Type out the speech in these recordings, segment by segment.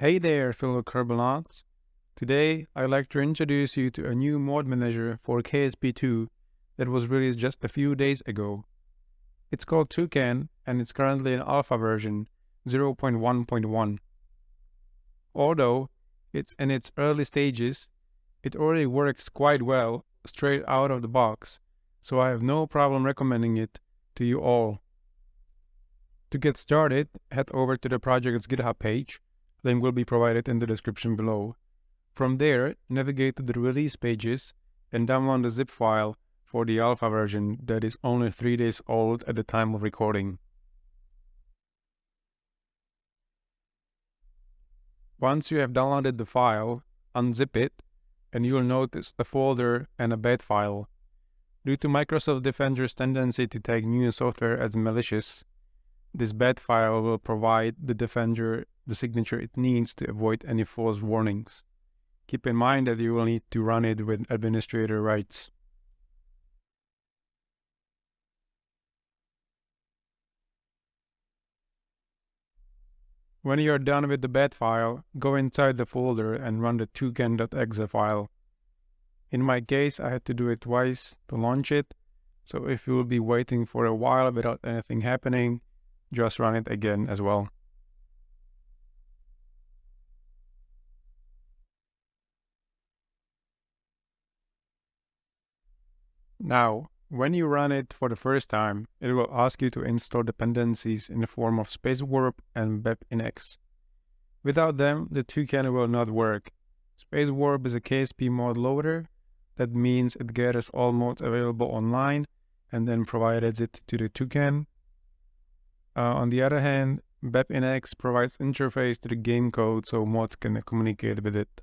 Hey there, fellow Carbonauts. Today, I'd like to introduce you to a new mod manager for KSP2 that was released just a few days ago. It's called Toucan and it's currently in alpha version 0.1.1. Although it's in its early stages, it already works quite well straight out of the box, so I have no problem recommending it to you all. To get started, head over to the project's GitHub page. Link will be provided in the description below. From there, navigate to the release pages and download the zip file for the alpha version that is only 3 days old at the time of recording. Once you have downloaded the file, unzip it, and you will notice a folder and a bad file. Due to Microsoft Defender's tendency to tag new software as malicious, this bad file will provide the Defender the signature it needs to avoid any false warnings. Keep in mind that you will need to run it with administrator rights. When you are done with the bad file, go inside the folder and run the toucan.exe file. In my case, I had to do it twice to launch it, so if you will be waiting for a while without anything happening, just run it again as well. Now, when you run it for the first time, it will ask you to install dependencies in the form of SpaceWarp and BepInEx. Without them, the Toucan will not work. SpaceWarp is a KSP mod loader. That means it gathers all mods available online and then provides it to the Toucan. On the other hand, BepInEx provides interface to the game code so mods can communicate with it.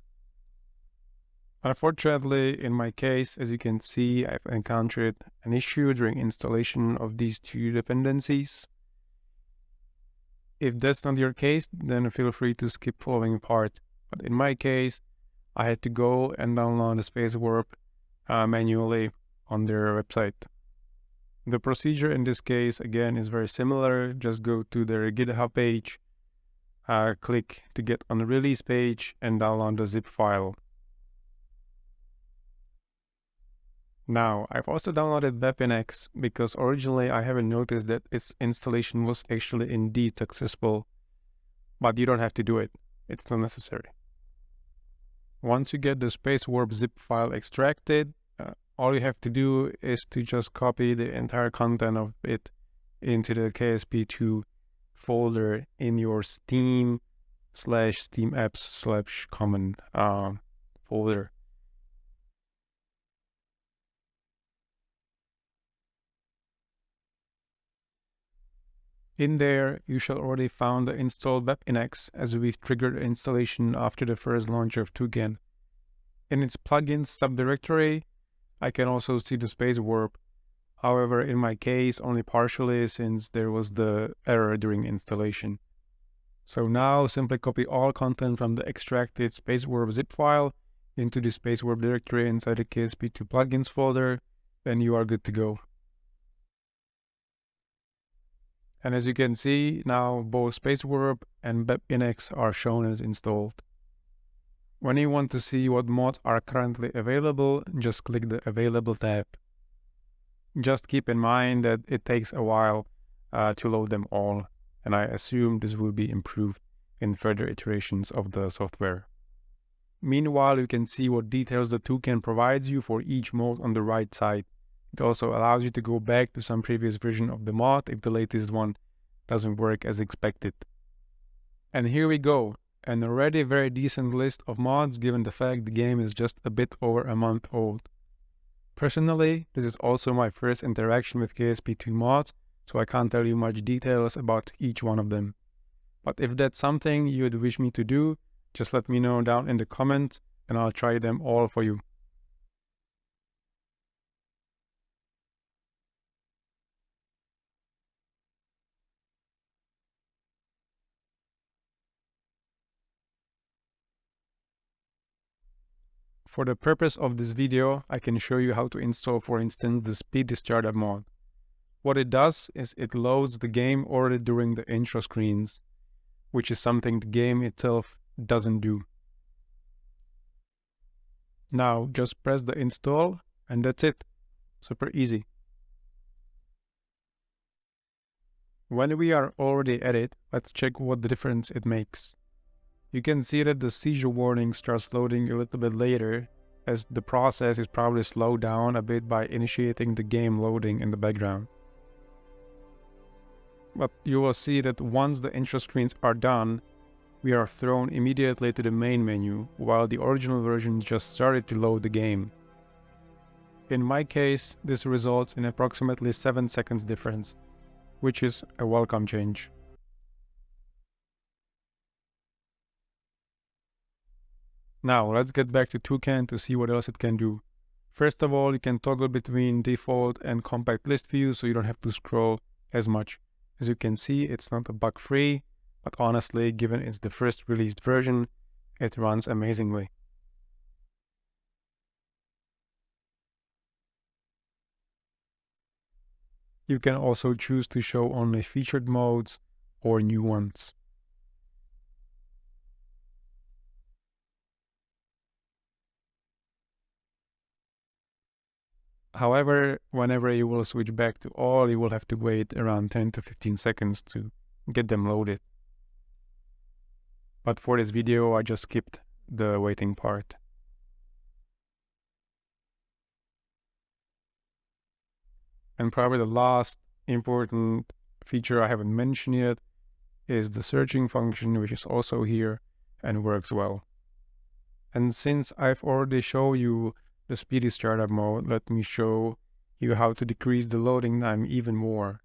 Unfortunately, in my case, as you can see, I've encountered an issue during installation of these two dependencies. If that's not your case, then feel free to skip following part. But in my case, I had to go and download the SpaceWarp manually on their website. The procedure in this case, again, is very similar. Just go to their GitHub page, click to get on the release page, and download the zip file. Now, I've also downloaded BepInEx because originally I haven't noticed that its installation was actually indeed successful, but you don't have to do it. It's not necessary. Once you get the SpaceWarp zip file extracted, all you have to do is to just copy the entire content of it into the KSP2 folder in your Steam/SteamApps/common folder. In there, you shall already found the installed BepInEx as we've triggered installation after the first launch of Toucan. In its plugins subdirectory, I can also see the SpaceWarp. However, in my case, only partially since there was the error during installation. So now simply copy all content from the extracted SpaceWarp zip file into the SpaceWarp directory inside the KSP2 plugins folder, then you are good to go. And as you can see, now both SpaceWarp and BepInEx are shown as installed. When you want to see what mods are currently available, just click the Available tab. Just keep in mind that it takes a while to load them all, and I assume this will be improved in further iterations of the software. Meanwhile, you can see what details the Toucan provides you for each mod on the right side. It also allows you to go back to some previous version of the mod if the latest one doesn't work as expected. And here we go, an already very decent list of mods given the fact the game is just a bit over a month old. Personally, this is also my first interaction with KSP2 mods, so I can't tell you much details about each one of them. But if that's something you would wish me to do, just let me know down in the comments and I'll try them all for you. For the purpose of this video, I can show you how to install, for instance, the Speedy startup mod. What it does is it loads the game already during the intro screens, which is something the game itself doesn't do. Now just press the install and that's it. Super easy. When we are already at it, let's check what the difference it makes. You can see that the seizure warning starts loading a little bit later, as the process is probably slowed down a bit by initiating the game loading in the background. But you will see that once the intro screens are done, we are thrown immediately to the main menu, while the original version just started to load the game. In my case, this results in approximately 7 seconds difference, which is a welcome change. Now let's get back to Toucan to see what else it can do. First of all, you can toggle between default and compact list view so you don't have to scroll as much. As you can see, it's not bug-free, but honestly, given it's the first released version, it runs amazingly. You can also choose to show only featured modes or new ones. However, whenever you will switch back to all, you will have to wait around 10 to 15 seconds to get them loaded. But for this video, I just skipped the waiting part. And probably the last important feature I haven't mentioned yet is the searching function, which is also here and works well. And since I've already shown you the Speedy startup mode, let me show you how to decrease the loading time even more.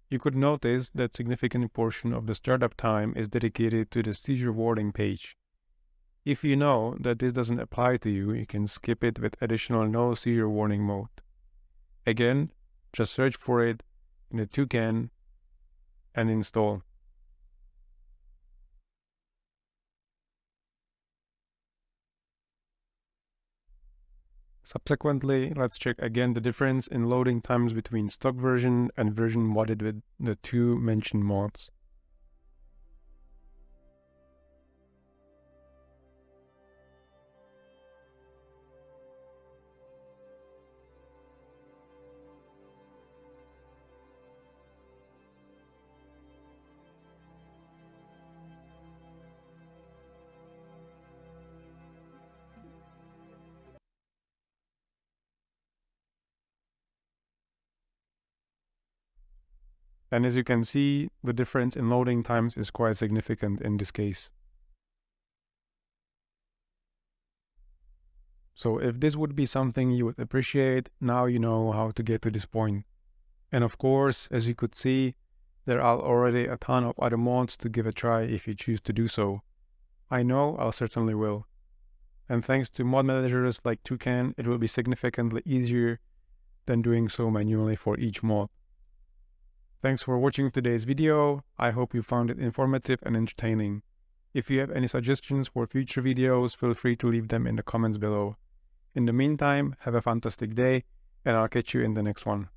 You could notice that significant portion of the startup time is dedicated to the Seizure Warning page. If you know that this doesn't apply to you, you can skip it with additional no Seizure Warning mode. Again, just search for it in the Toucan and install. Subsequently, let's check again the difference in loading times between stock version and version modded with the two mentioned mods. And as you can see, the difference in loading times is quite significant in this case. So if this would be something you would appreciate, now you know how to get to this point. And of course, as you could see, there are already a ton of other mods to give a try if you choose to do so. I know I'll certainly will. And thanks to mod managers like Toucan, it will be significantly easier than doing so manually for each mod. Thanks for watching today's video. I hope you found it informative and entertaining. If you have any suggestions for future videos, feel free to leave them in the comments below. In the meantime, have a fantastic day, and I'll catch you in the next one.